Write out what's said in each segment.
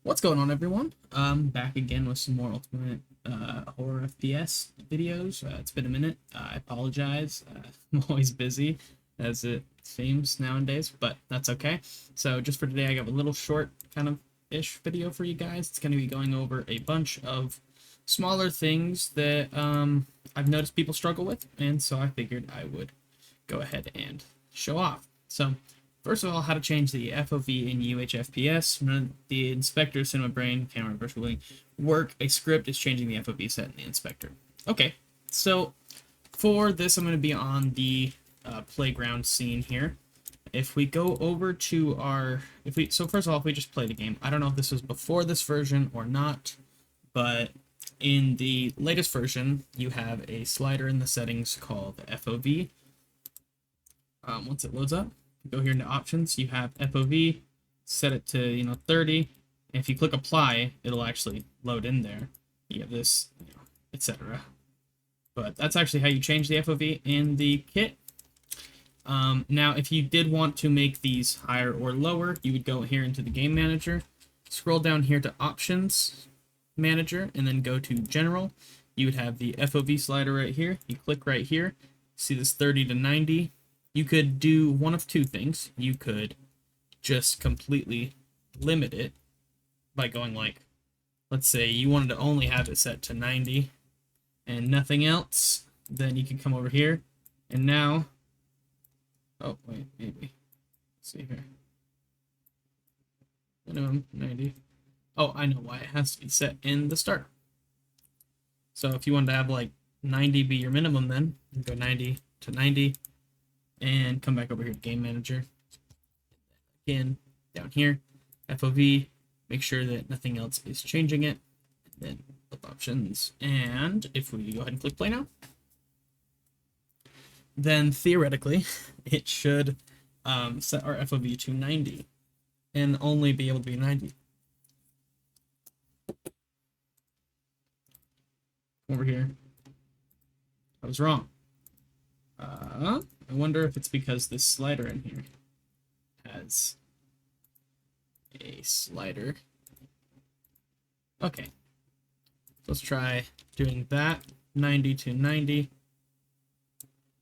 What's going on, everyone? Back again with some more Ultimate Horror FPS videos. It's been a minute. I apologize. I'm always busy, as it seems nowadays, but that's okay. So just for today, I got a little short kind of ish video for you guys. It's going to be going over a bunch of smaller things that I've noticed people struggle with, and so I figured I would go ahead and show off. So first of all, how to change the FOV in UHFPS. The inspector, cinema brain, camera, virtually work. A script is changing the FOV set in the inspector. Okay, so for this, I'm going to be on the playground scene here. If we go over to our, so first of all, if we just play the game, I don't know if this was before this version or not, but in the latest version, you have a slider in the settings called FOV. Once it loads up, go here into options, you have FOV, set it to 30, and if you click apply, it'll actually load in there. You have this, etc. But that's actually how you change the FOV in the kit. Now, if you did want to make these higher or lower, you would go here into the game manager, scroll down here to options manager, and then go to general. You would have the FOV slider right here. You click right here, see this 30 to 90. You could do one of two things. You could just completely limit it by going like, let's say you wanted to only have it set to 90 and nothing else. Then you can come over here and now, oh wait, maybe, let's see here. Minimum 90. Oh, I know why it has to be set in the start. So if you wanted to have like 90 be your minimum, then you go 90 to 90. And come back over here to Game Manager. Again, down here, FOV, make sure that nothing else is changing it. And then flip options. And if we go ahead and click play now, then theoretically, it should set our FOV to 90 and only be able to be 90. Over here, I was wrong. I wonder if it's because this slider in here has a slider. Okay, let's try doing that. 90 to 90.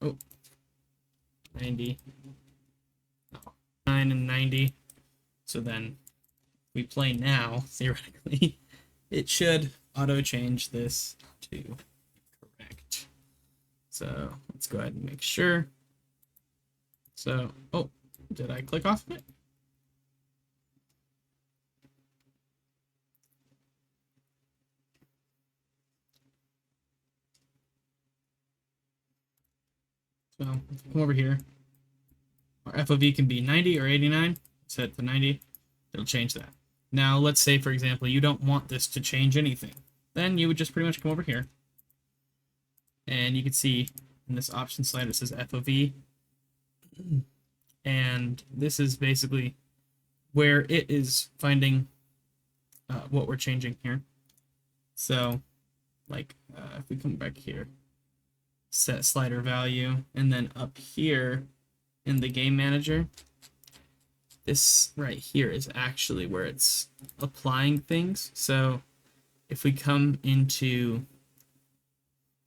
Oh, 90. Oh, 9 and 90. So then we play now, theoretically, it should auto change this to correct. So let's go ahead and make sure. So, oh, did I click off of it? So, come over here. Our FOV can be 90 or 89. Set it to 90. It'll change that. Now, let's say, for example, you don't want this to change anything. Then you would just pretty much come over here. And you can see in this option slider, it says FOV. And this is basically where it is finding what we're changing here. So, like, if we come back here, set slider value, and then up here in the game manager, this right here is actually where it's applying things. So, if we come into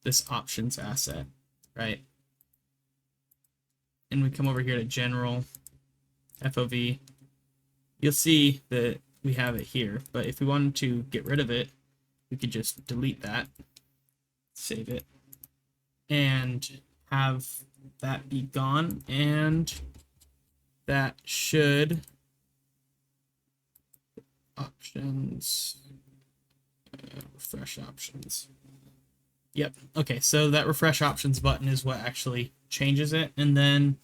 this options asset, right, and we come over here to general FOV, you'll see that we have it here, but if we wanted to get rid of it, we could just delete that, save it, and have that be gone, and that should options, refresh options. Yep. Okay, so that refresh options button is what actually changes it, and then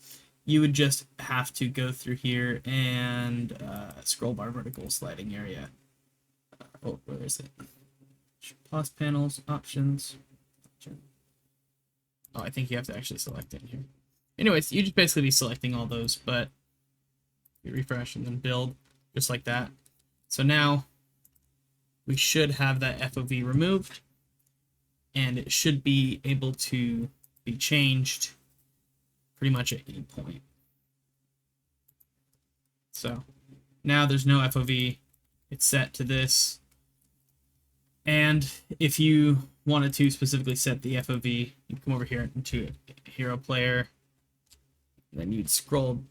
you would just have to go through here and scroll bar vertical sliding area. Oh, where is it? Pause panels, options. Oh, I think you have to actually select it here. Anyways, you just basically be selecting all those, but you refresh and then build, just like that. So now we should have that FOV removed, and it should be able to be changed pretty much at any point. So now there's no FOV it's set to this. And if you wanted to specifically set the FOV, you'd come over here into Hero Player. Then you'd scroll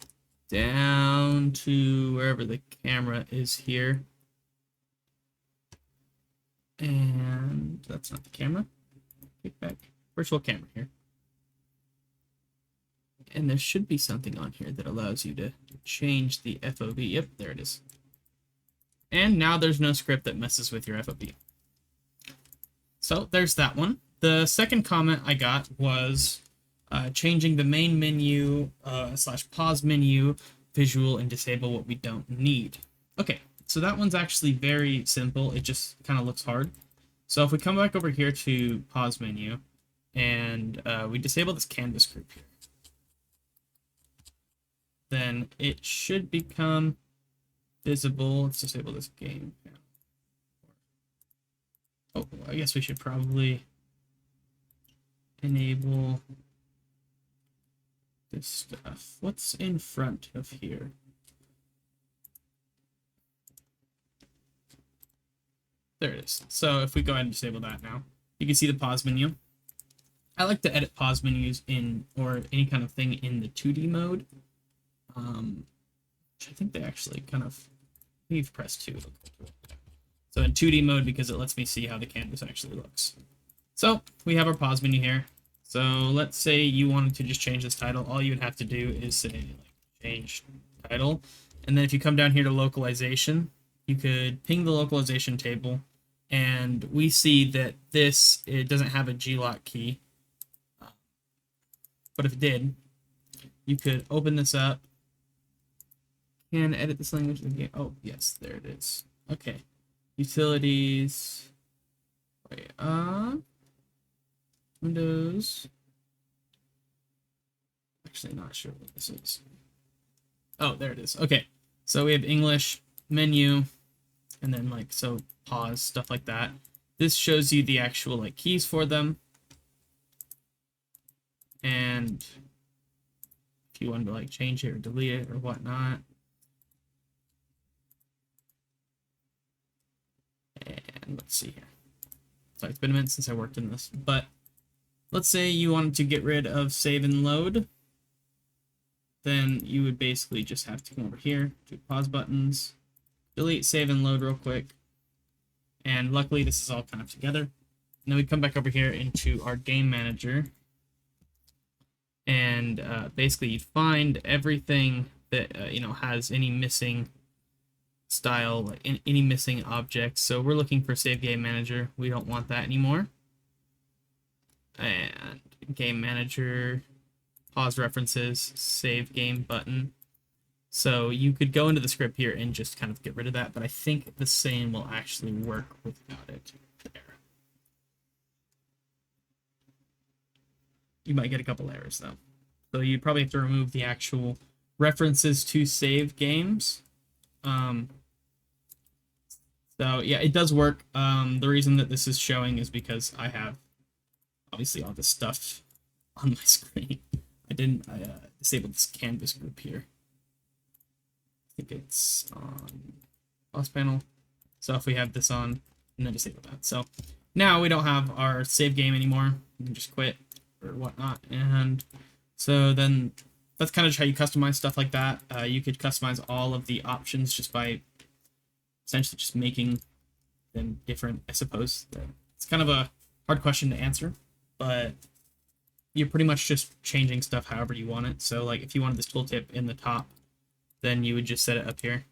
down to wherever the camera is here. And that's not the camera. Kick back. Virtual camera here. And there should be something on here that allows you to change the FOV. Yep, there it is. And now there's no script that messes with your FOV. So there's that one. The second comment I got was changing the main menu / pause menu visual and disable what we don't need. Okay, so that one's actually very simple. It just kind of looks hard. So if we come back over here to pause menu and we disable this canvas group here, then it should become visible. Let's disable this game. Oh, I guess we should probably enable this stuff. What's in front of here? There it is. So if we go ahead and disable that now, you can see the pause menu. I like to edit pause menus or any kind of thing in the 2D mode. Which I think they actually kind of, we've pressed 2. So in 2D mode, because it lets me see how the canvas actually looks. So we have our pause menu here. So let's say you wanted to just change this title. All you would have to do is say like, change title. And then if you come down here to localization, you could ping the localization table. And we see that it doesn't have a G-lock key. But if it did, you could open this up. Can edit this language in the game. Oh, yes, there it is. Okay. Utilities. Wait, Windows. Actually, not sure what this is. Oh, there it is. Okay. So we have English, menu, and then like, so pause, stuff like that. This shows you the actual like keys for them. And if you wanted to like change it or delete it or whatnot. And let's see here. So it's been a minute since I worked in this, but let's say you wanted to get rid of save and load. Then you would basically just have to come over here to pause buttons, delete save and load real quick. And luckily this is all kind of together. And then we come back over here into our game manager. And basically you'd find everything that has any missing style, like any missing objects. So we're looking for save game manager. We don't want that anymore. And game manager, pause references, save game button. So you could go into the script here and just kind of get rid of that, but I think the same will actually work without it. There. You might get a couple errors though. So you probably have to remove the actual references to save games. So yeah, it does work. The reason that this is showing is because I have obviously all this stuff on my screen. I disabled this canvas group here. I think it's on pause panel. So if we have this on, and then disable that. So now we don't have our save game anymore. We can just quit or whatnot. And so then that's kind of how you customize stuff like that. You could customize all of the options just by essentially just making them different, I suppose. It's kind of a hard question to answer, but you're pretty much just changing stuff however you want it. So like if you wanted this tooltip in the top, then you would just set it up here.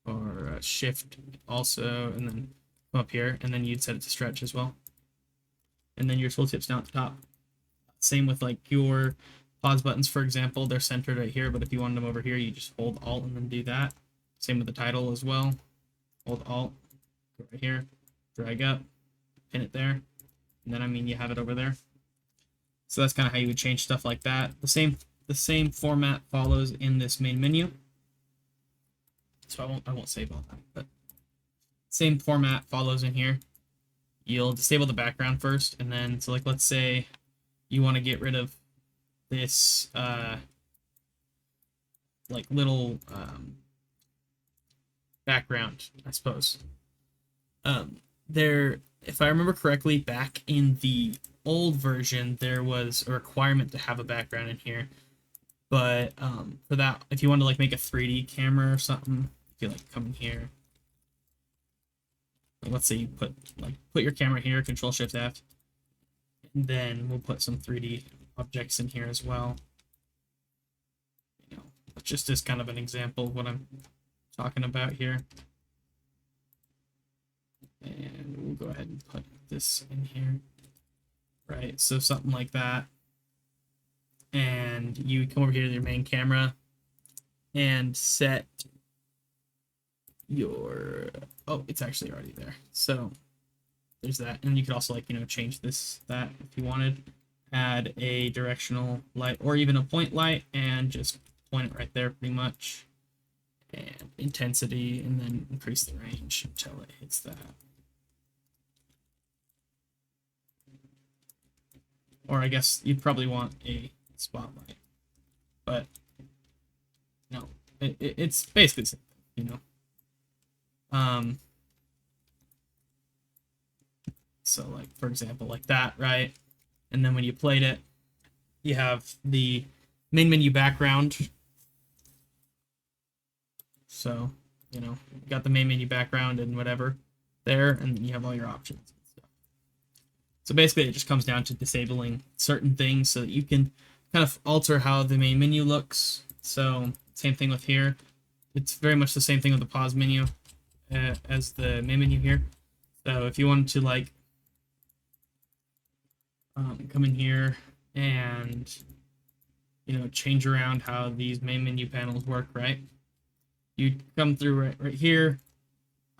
Or shift also, and then come up here, and then you'd set it to stretch as well. And then your tooltips down at the top. Same with like your pause buttons, for example, they're centered right here, but if you wanted them over here, you just hold Alt and then do that. Same with the title as well. Hold Alt, go right here, drag up, pin it there, and then you have it over there. So that's kind of how you would change stuff like that. The same format follows in this main menu. So I won't save all that, but same format follows in here. You'll disable the background first, and then so like let's say you want to get rid of this like little background, I suppose. There, if I remember correctly, back in the old version, there was a requirement to have a background in here. But for that, if you want to like make a 3D camera or something, you could like come in here. Like, let's say you put your camera here, Control Shift F, and then we'll put some 3D objects in here as well. You know, just as kind of an example of what I'm talking about here. And we'll go ahead and put this in here. Right, so something like that. And you come over here to your main camera and set your, oh, it's actually already there. So there's that. And you could also, like, you know, change that if you wanted. Add a directional light or even a point light and just point it right there pretty much. And intensity, and then increase the range until it hits that. Or I guess you'd probably want a spotlight, but no, it's basically the same thing, you know. So like, for example, like that, right? And then when you played it, you have the main menu background. So, you know, you got the main menu background and whatever there, and you have all your options and stuff. So basically, it just comes down to disabling certain things so that you can kind of alter how the main menu looks. So same thing with here. It's very much the same thing with the pause menu as the main menu here. So if you wanted to like come in here and, you know, change around how these main menu panels work, right? You come through right here,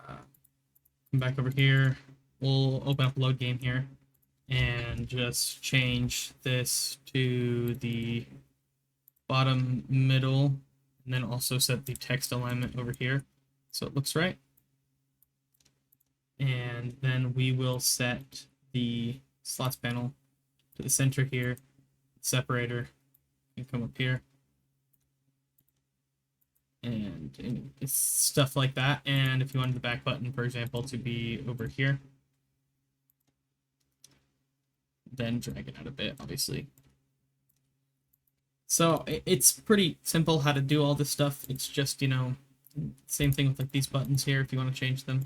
come back over here. We'll open up load game here and just change this to the bottom middle, and then also set the text alignment over here so it looks right. And then we will set the slots panel to the center here, separator, and come up here. And it's stuff like that. And if you wanted the back button, for example, to be over here, then drag it out a bit, obviously. So it's pretty simple how to do all this stuff. It's just, you know, same thing with like these buttons here if you want to change them.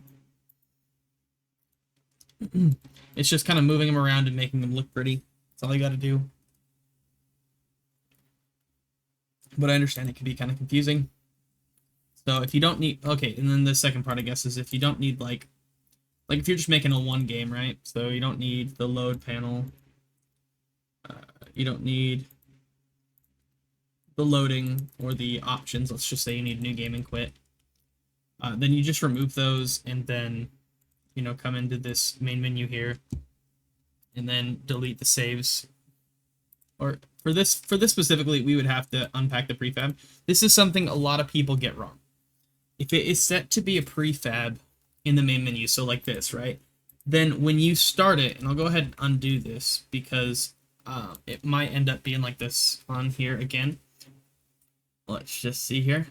It's just kind of moving them around and making them look pretty. That's all you got to do. But I understand it can be kind of confusing. So if you don't need, okay, and then the second part, I guess, is if you don't need like if you're just making a one game, right? So you don't need the load panel. You don't need the loading or the options. Let's just say you need new game and quit. Then you just remove those and then, you know, come into this main menu here and then delete the saves. Or for this specifically, we would have to unpack the prefab. This is something a lot of people get wrong. If it is set to be a prefab in the main menu, so like this, right? Then when you start it, and I'll go ahead and undo this because it might end up being like this on here again. Let's just see here.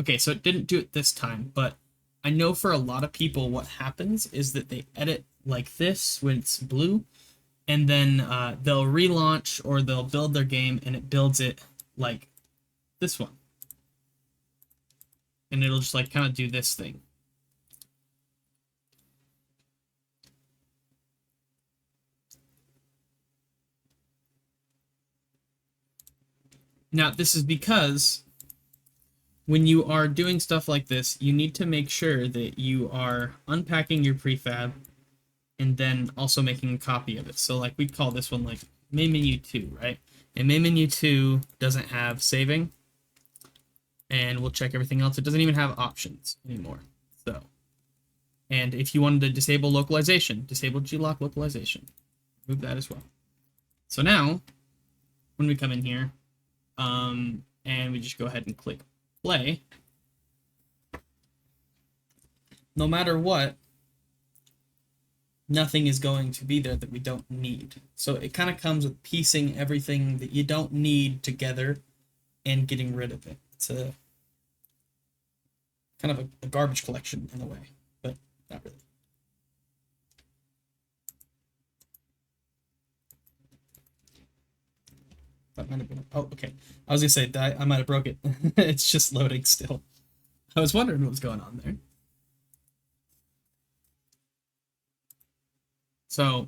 Okay, so it didn't do it this time, but I know for a lot of people what happens is that they edit like this when it's blue, and then they'll relaunch or they'll build their game and it builds it like this one. And it'll just like kind of do this thing. Now, this is because when you are doing stuff like this, you need to make sure that you are unpacking your prefab and then also making a copy of it. So like we'd call this one like main menu 2, right? And main menu 2 doesn't have saving. And we'll check everything else. It doesn't even have options anymore. So, and if you wanted to disable localization, disable G-lock localization, move that as well. So now, when we come in here, and we just go ahead and click play, no matter what, nothing is going to be there that we don't need. So it kind of comes with piecing everything that you don't need together and getting rid of it. It's a kind of a garbage collection in a way, but not really. That might have been. Oh, okay. I was gonna say that I might have broke it. It's just loading still. I was wondering what was going on there. So,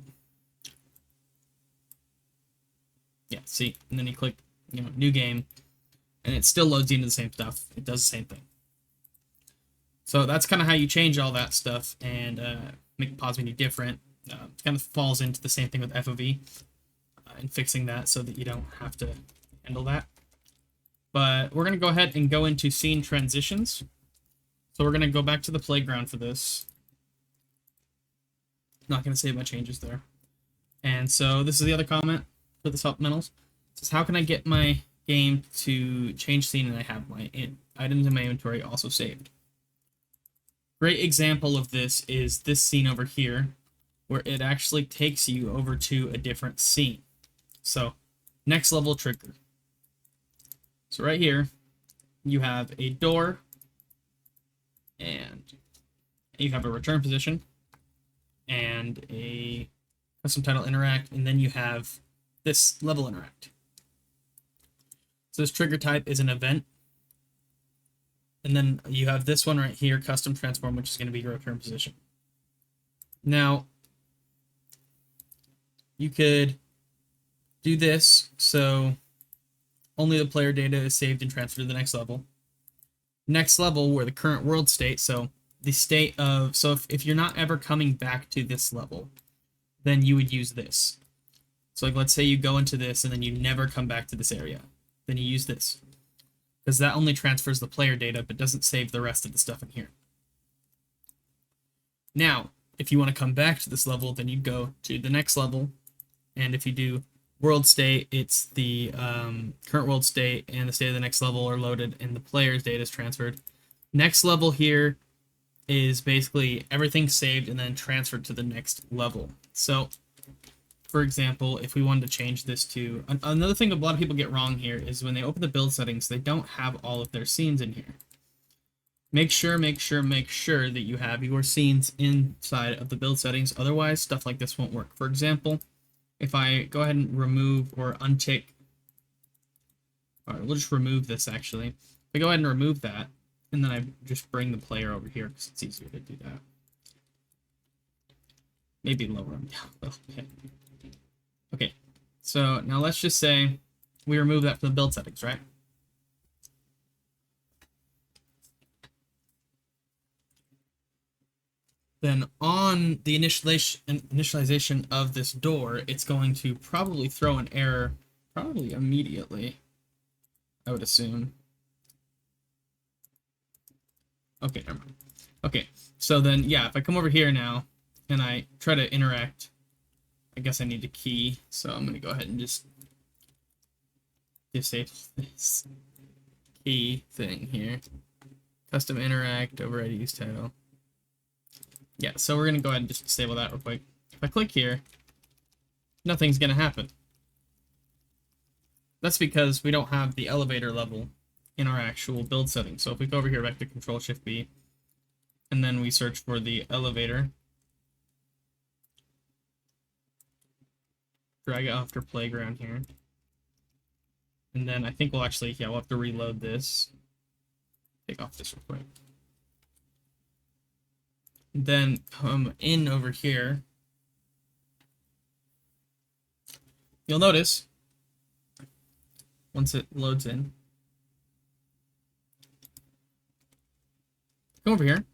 yeah, see, and then you click, new game, and it still loads into the same stuff. It does the same thing. So that's kind of how you change all that stuff and make pause menu different. It kind of falls into the same thing with FOV and fixing that so that you don't have to handle that. But we're going to go ahead and go into scene transitions. So we're going to go back to the playground for this. Not going to save my changes there. And so this is the other comment for the supplementals. It says, how can I get my game to change scene and I have my items in my inventory also saved? Great example of this is this scene over here, where it actually takes you over to a different scene. So, next level trigger. So right here, you have a door, and you have a return position, and a custom title interact, and then you have this level interact. So this trigger type is an event. And then you have this one right here, custom transform, which is going to be your return position. Now, you could do this so only the player data is saved and transferred to the next level. Next level, where the current world state, so the state of, so if you're not ever coming back to this level, then you would use this. So like, let's say you go into this and then you never come back to this area. Then you use this, because that only transfers the player data, but doesn't save the rest of the stuff in here. Now, if you want to come back to this level, then you go to the next level, and if you do world state, it's the current world state and the state of the next level are loaded, and the player's data is transferred. Next level here is basically everything saved and then transferred to the next level. So, for example, if we wanted to change this to... Another thing a lot of people get wrong here is when they open the build settings, they don't have all of their scenes in here. Make sure that you have your scenes inside of the build settings. Otherwise, stuff like this won't work. For example, if I go ahead and remove or untick... Alright, we'll just remove this, actually. If I go ahead and remove that, and then I just bring the player over here, because it's easier to do that. Maybe lower them down. Okay. Okay, so now let's just say we remove that from the build settings, right? Then on the initialization of this door, it's going to probably throw an error, probably immediately, I would assume. Okay, never mind. Okay, so then, yeah, if I come over here now, and I try to interact, I guess I need to key, so I'm going to go ahead and just disable this key thing here. Custom interact, override use title. Yeah, so we're going to go ahead and just disable that real quick. If I click here, nothing's going to happen. That's because we don't have the elevator level in our actual build settings. So if we go over here back to Control-Shift-B, and then we search for the elevator, drag it off to playground here. And then I think we'll actually, yeah, we'll have to reload this. Take off this real quick. And then come in over here. You'll notice, once it loads in, come over here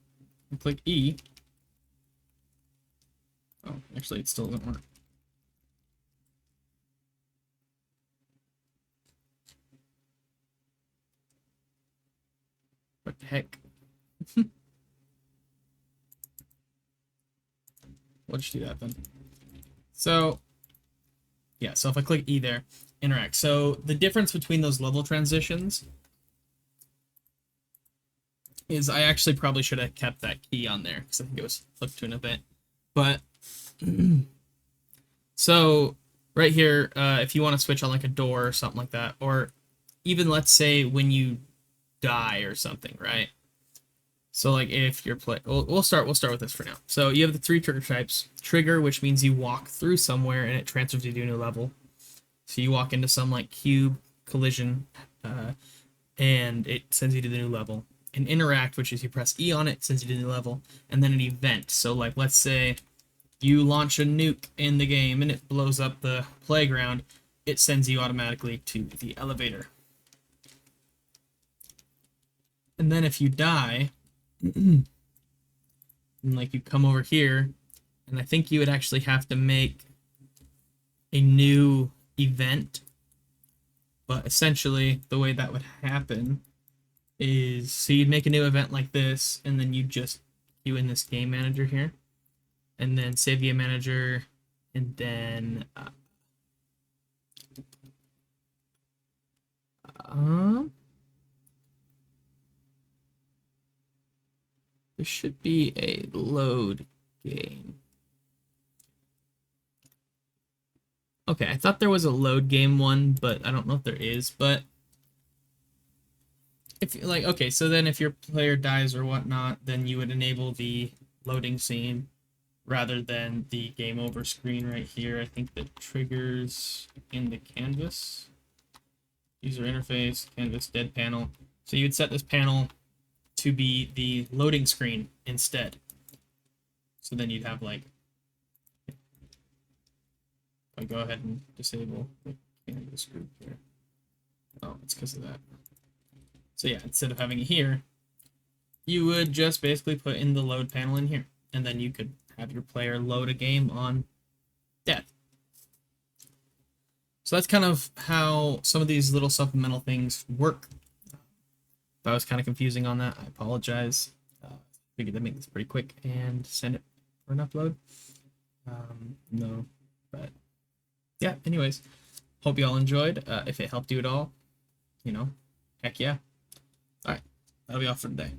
and click E. Oh, actually it still doesn't work. What the heck? We'll just do that then. So, yeah, so if I click E there, interact. So the difference between those level transitions is I actually probably should have kept that key on there because I think it was flipped to an event. But, so right here, if you want to switch on like a door or something like that, or even let's say when you die or something, right? So like if you're we'll start with this for now. So you have the three trigger types. Trigger, which means you walk through somewhere and it transfers you to a new level. So you walk into some like cube collision, and it sends you to the new level. An interact, which is you press E on it, sends you to the new level, and then an event. So like let's say you launch a nuke in the game and it blows up the playground, it sends you automatically to the elevator. And then if you die, and like you come over here, and I think you would actually have to make a new event. But essentially, the way that would happen is, so you'd make a new event like this, and then you just queue in this game manager here, and then save game manager, and then there should be a load game. Okay, I thought there was a load game one, but I don't know if there is. But if like, okay, so then if your player dies or whatnot, then you would enable the loading scene rather than the game over screen right here. I think the triggers in the canvas, user interface, canvas, dead panel. So you would set this panel to be the loading screen instead. So then you'd have like, I go ahead and disable the canvas group here. Oh, it's because of that. So yeah, instead of having it here, you would just basically put in the load panel in here, and then you could have your player load a game on death. So that's kind of how some of these little supplemental things work. If I was kind of confusing on that, I apologize. Figured I'd make this pretty quick and send it for an upload. No, but yeah, anyways, hope you all enjoyed. If it helped you at all, you know, heck yeah. All right, that'll be all for today.